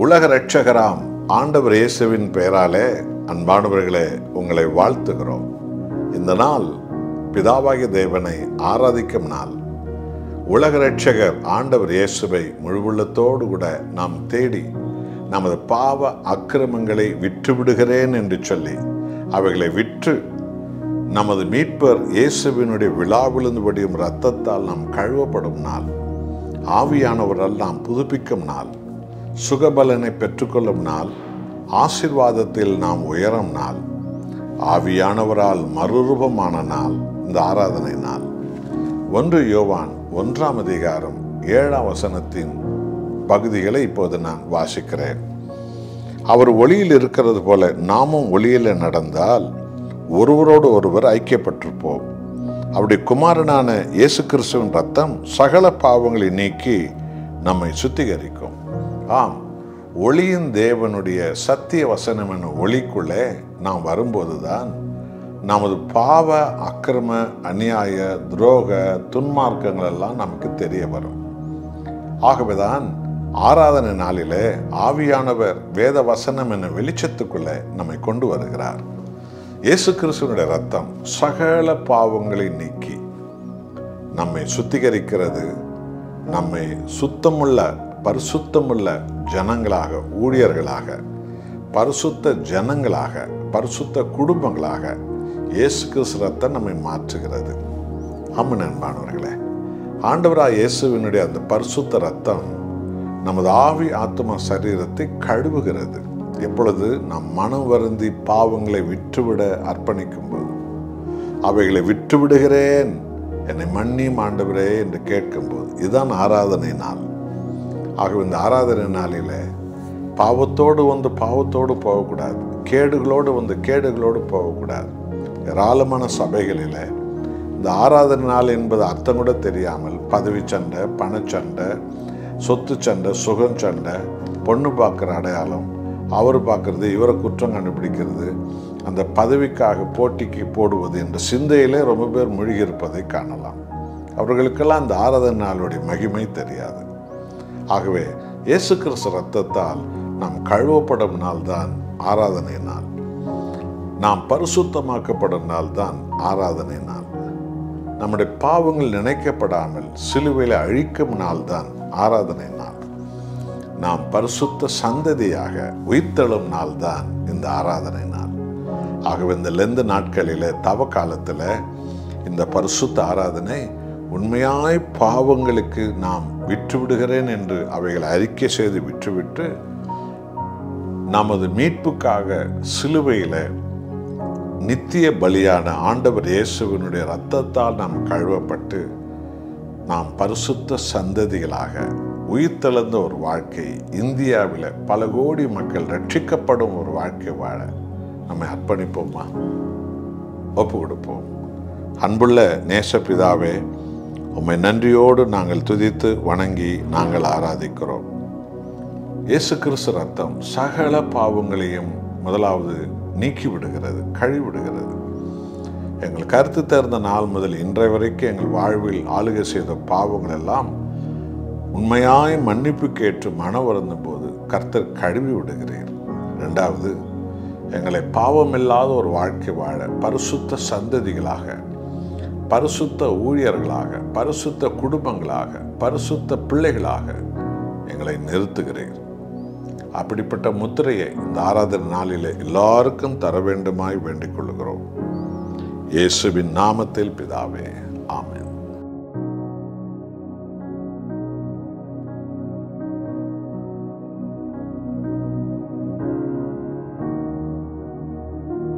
உலக இரட்சகராம் ஆண்டவர் இயேசுவின் பெயராலே அன்பானவர்களே உங்களை வாழ்த்துகிறோம். இந்த நாள் பிதாவாகிய தேவனை ஆராதிக்கும் நாள். உலக இரட்சகர் ஆண்டவர் இயேசுவை முழுவுள்ளத்தோடு கூட நாம் தேடி நமது பாவ அக்கிரமங்களை விட்டுவிடுகிறேன் என்று சொல்லி அவைகளை விற்று நமது மீட்பர் இயேசுவினுடைய விழாவிலிருந்து வடியும் இரத்தத்தால் நாம் கழுவப்படும் நாள். ஆவியானவரால் நாம் புதுப்பிக்கும் நாள். சுகபலனை பெற்றுக்கொள்ளும் நாள். ஆசீர்வாதத்தில் நாம் உயரும் நாள். ஆவியானவரால் மறுரூபமான நாள் இந்த ஆராதனை நாள். 1 யோவான் 1ஆம் அதிகாரம் 7ஆம் வசனத்தின் பகுதிகளை இப்போது நான் வாசிக்கிறேன். அவர் ஒளியில் இருக்கிறது போல நாமும் ஒளியில் நடந்தால் ஒருவரோடு ஒருவர் ஐக்கியப்பட்டிருப்போம். அவருடைய குமாரனான இயேசு கிறிஸ்துவின் ரத்தம் சகல பாவங்களை நீக்கி நம்மை சுத்திகரிக்கும். ஆம், ஒளியின் தேவனுடைய சத்திய வசனம் என ஒளிக்குள்ளே நாம் வரும்போதுதான் நமது பாவ அக்கிரம அநியாய துரோக துன்மார்க்கங்கள் எல்லாம் நமக்கு தெரிய வரும். ஆகவேதான் ஆராதனை நாளிலே ஆவியானவர் வேத வசனம் என வெளிச்சத்துக்குள்ளே நம்மை கொண்டு வருகிறார். இயேசு கிறிஸ்துவனுடைய ரத்தம் சகல பாவங்களை நீக்கி நம்மை சுத்திகரிக்கிறது. நம்மை சுத்தமுள்ள பரிசுத்தமுள்ள ஜனங்களாக, ஊழியர்களாக, பரிசுத்த ஜனங்களாக, பரிசுத்த குடும்பங்களாக இயேசு கிறிஸ்து ரத்தம் நம்மை மாற்றுகிறது. ஆமாம் அன்பானவர்களே, ஆண்டவராக இயேசுவினுடைய அந்த பரிசுத்த ரத்தம் நமது ஆவி ஆத்மா சரீரத்தை கழுவுகிறது. எப்பொழுது நாம் மனம் வருந்தி பாவங்களை விட்டுவிட அர்ப்பணிக்கும் போது, அவைகளை விட்டுவிடுகிறேன் என்னை மன்னியும் ஆண்டவரே என்று கேட்கும்போது, இதுதான் ஆராதனை நாள். ஆகவே இந்த ஆராதனை நாளில் பாவத்தோடு வந்து பாவத்தோடு போகக்கூடாது, கேடுகளோடு வந்து கேடுகளோடு போகக்கூடாது. ஏராளமான சபைகளில் இந்த ஆராதனை நாள் என்பது அர்த்தம் கூட தெரியாமல் பதவி சண்டை, பணச்சண்டை, சொத்து சண்டை, சுகம் சண்டை, பொண்ணு பார்க்குற அடையாளம், அவர் பார்க்கறது, இவரை குற்றம் கண்டுபிடிக்கிறது, அந்த பதவிக்காக போட்டிக்கு போடுவது என்ற சிந்தையிலே ரொம்ப பேர் மூழ்கியிருப்பதை காணலாம். அவர்களுக்கெல்லாம் அந்த ஆராதனை நாளுடைய மகிமை தெரியாது. ஆகவே இயேசு கிறிஸ்து ரத்தத்தால் நாம் கழுவப்படும் நாள் தான் ஆராதனை நாள். நாம் பரிசுத்தமாக்கப்படும் நாள் தான் ஆராதனை நாள். நம்முடைய பாவங்கள் நினைக்கப்படாமல் சிலுவையில் அழிக்கும் நாள் தான் ஆராதனை நாள். நாம் பரிசுத்த சந்ததியாக உயிர்த்தெழும் நாள் தான் இந்த ஆராதனை நாள். ஆகவே இந்த லெந்து நாட்களில் தவ காலத்தில் இந்த பரிசுத்த ஆராதனை உண்மையாய் பாவங்களுக்கு நாம் விட்டுவிடுகிறேன் என்று அவைகளை அறிக்கை செய்து விட்டுவிட்டு நமது மீட்புக்காக சிலுவையில் நித்திய பலியான ஆண்டவர் இயேசுவினுடைய இரத்தத்தால் நாம் கழுவப்பட்டு நாம் பரிசுத்த சந்ததிகளாக உயிர்த்தெழுந்த ஒரு வாழ்க்கை, இந்தியாவில் பல கோடி மக்கள் ரட்சிக்கப்படும் ஒரு வாழ்க்கை வாழ நம்மை அர்ப்பணிப்போமா? ஒப்பு கொடுப்போம். அன்புள்ள நேசப்பிதாவே, உம்மை நன்றியோடு நாங்கள் துதித்து வணங்கி நாங்கள் ஆராதிக்கிறோம். இயேசு கிறிஸ்து ரத்தம் சகல பாவங்களையும் முதலாவது நீக்கிவிடுகிறது, கழுவிடுகிறது. எங்கள் கருத்து தேர்ந்த நாள் முதல் இன்றைய வரைக்கும் எங்கள் வாழ்வில் ஆளுகை செய்த பாவங்கள் எல்லாம் உண்மையாய் மன்னிப்பு கேட்டு மன வருந்தும் போது கர்த்தர் கழுவி விடுகிறீர். 2வது, எங்களை பாவமில்லாத ஒரு வாழ்க்கை வாழ பரிசுத்த சந்ததிகளாக, பரிசுத்த ஊழியர்களாக, பரிசுத்த குடும்பங்களாக, பரிசுத்த பிள்ளைகளாக எங்களை நிறுத்துகிறீர். அப்படிப்பட்ட முத்திரையை இந்த ஆராதனை நாளிலே எல்லாருக்கும் தர வேண்டுமாய் வேண்டிக் கொள்கிறோம். இயேசுவின் நாமத்தில் பிதாவே, ஆமென்.